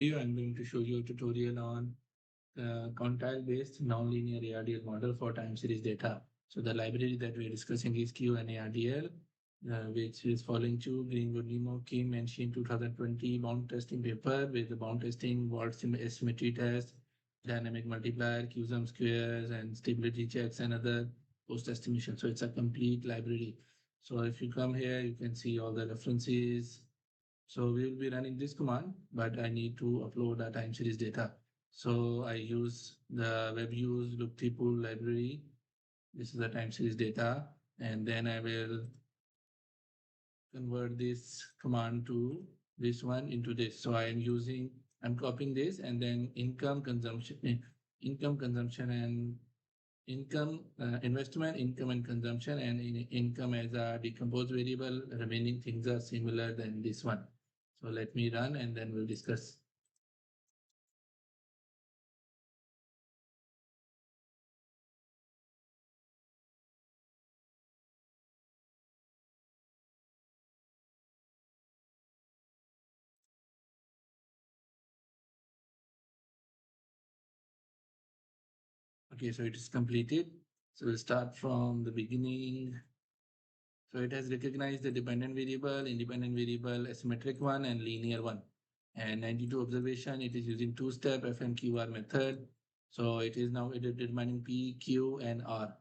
I'm going to show you a tutorial on quantile-based nonlinear ARDL model for time series data. So the library that we're discussing is QNARDL, which is following to Greenwood, Nemo, Kim, and Sheen 2020 bound testing paper with the bound testing, Wald asymmetry test, dynamic multiplier, Q-sum squares, and stability checks and other post estimation. So it's a complete library. So if you come here, you can see all the references. So we will be running this command, but I need to upload a time series data. So I use the web use look pool library. This is the time series data. And then I will convert this command to this one into this. So I'm copying this and then income consumption and investment, income and consumption, and income as a decomposed variable. Remaining things are similar than this one. So let me run and then we'll discuss. Okay, so it is completed. So we'll start from the beginning. So it has recognized the dependent variable, independent variable, asymmetric one, and linear one. And 92 observation, it is using two-step FNQR method. So it is now determining P, Q, and R.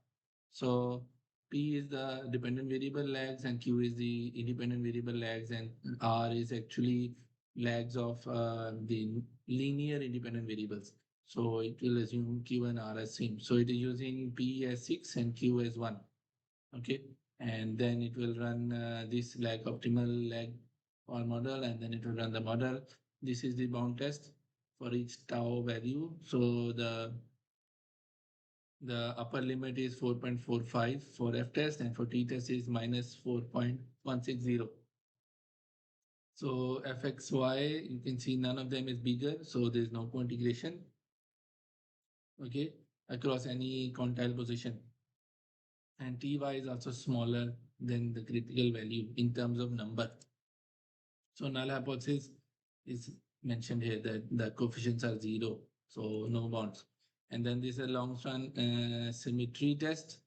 So P is the dependent variable lags, and Q is the independent variable lags, and R is actually lags of the linear independent variables. So it will assume Q and R as same. So it is using P as 6 and Q as 1. Okay. And then it will run this lag optimal lag or model, and then it will run the model. This is the bound test for each tau value. So the upper limit is 4.45 for F test, and for T test is minus 4.160. So FXY, you can see none of them is bigger, so there's no co-integration, okay, across any quantile position. And Ty is also smaller than the critical value in terms of number. So null hypothesis is mentioned here that the coefficients are zero, so no bonds. And then this is a long run symmetry test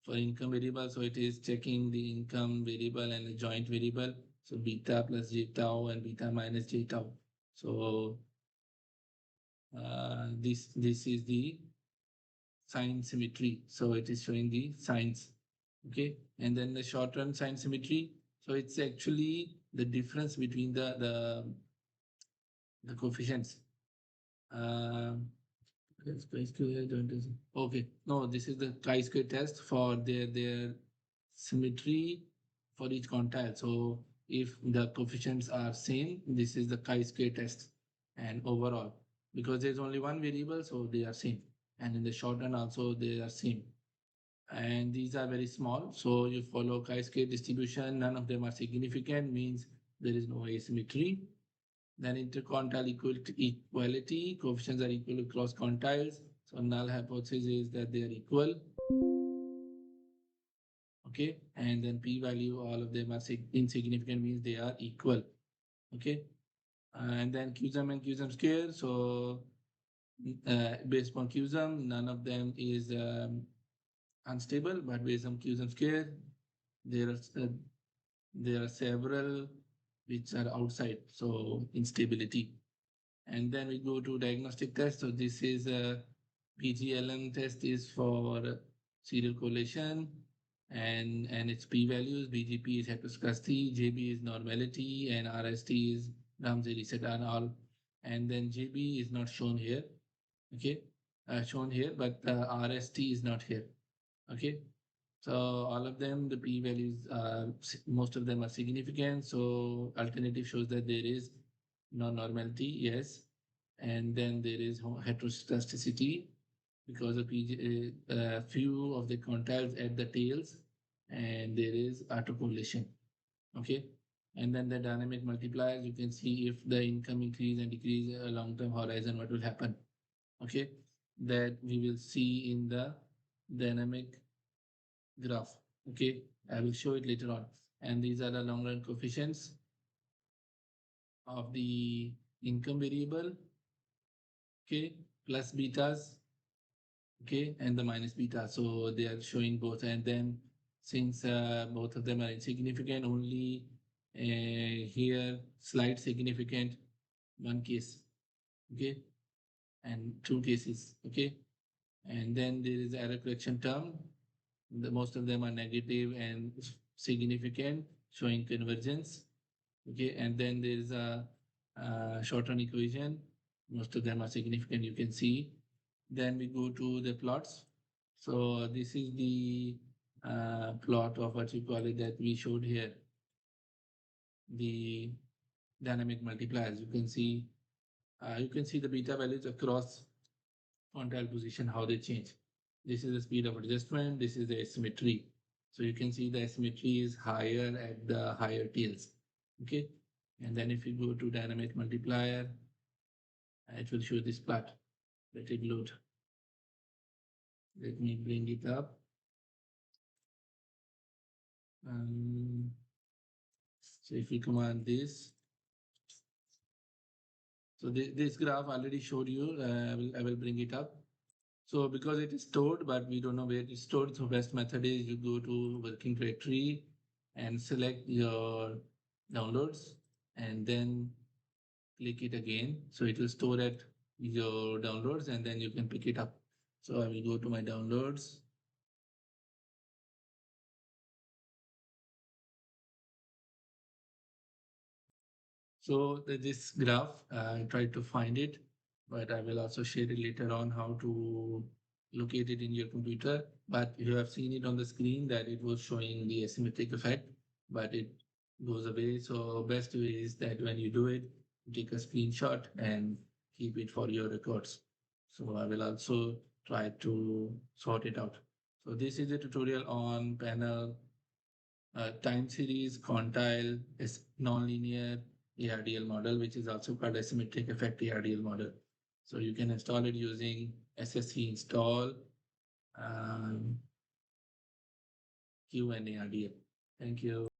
for income variable. So it is checking the income variable and the joint variable. So beta plus j tau and beta minus j tau. So this is the sign symmetry. So it is showing the signs. Okay. And then the short run sign symmetry. So it's actually the difference between the coefficients. Okay, no, this is the chi-square test for their symmetry for each quantile. So if the coefficients are same, this is the chi-square test, and overall, because there's only one variable, so they are same, and in the short run also they are same, and these are very small. So you follow chi-square distribution, none of them are significant, means there is no asymmetry. Then interquantile equality, coefficients are equal across quantiles. So null hypothesis is that they are equal. Okay, and then p-value, all of them are insignificant, means they are equal. Okay, and then Q-sum and Q-sum square. So based on Q-sum, none of them is unstable, but based on Q-sum square, there are uh, there are several which are outside, so instability. And then we go to diagnostic test. So this is a PGLM test is for serial correlation, and its p-values. BGP is heteroscedasticity, JB is normality, and RST is Ramsey reset and all. And then JB is not shown here. Okay, shown here, but RST is not here. Okay, so all of them, the p-values, most of them are significant. So alternative shows that there is non-normality, yes. And then there is heteroscedasticity because of few of the quantiles at the tails, and there is autocorrelation. Okay. And then the dynamic multipliers, you can see if the income increase and decrease a long-term horizon, what will happen. Okay. That we will see in the dynamic graph. Okay. I will show it later on. And these are the long run coefficients of the income variable, okay, plus betas, okay, and the minus beta. So they are showing both. And then since both of them are insignificant, only here slight significant one case, okay, and two cases, okay. And then there is error correction term. Most of them are negative and significant, showing convergence, okay. And then there is a short-run equation. Most of them are significant, you can see. Then we go to the plots. So this is the plot of what you call it that we showed here, the dynamic multipliers. You can see the beta values across quantile position, how they change. This is the speed of adjustment. This is the asymmetry. So you can see the asymmetry is higher at the higher tails. Okay. And then if you go to dynamic multiplier, it will show this plot. Let it load. Let me bring it up. So if we command this, so this graph already showed you. I will bring it up. So because it is stored, but we don't know where it is stored. So best method is you go to working directory and select your downloads and then click it again. So it will store at your downloads and then you can pick it up. So I will go to my downloads. So this graph, I tried to find it, but I will also share it later on how to locate it in your computer. But you have seen it on the screen that it was showing the asymmetric effect, but it goes away. So best way is that when you do it, take a screenshot and keep it for your records. So I will also try to sort it out. So this is a tutorial on panel time series quantile is nonlinear ARDL model, which is also called asymmetric effect ARDL model. So you can install it using SSC install QNARDL. Thank you.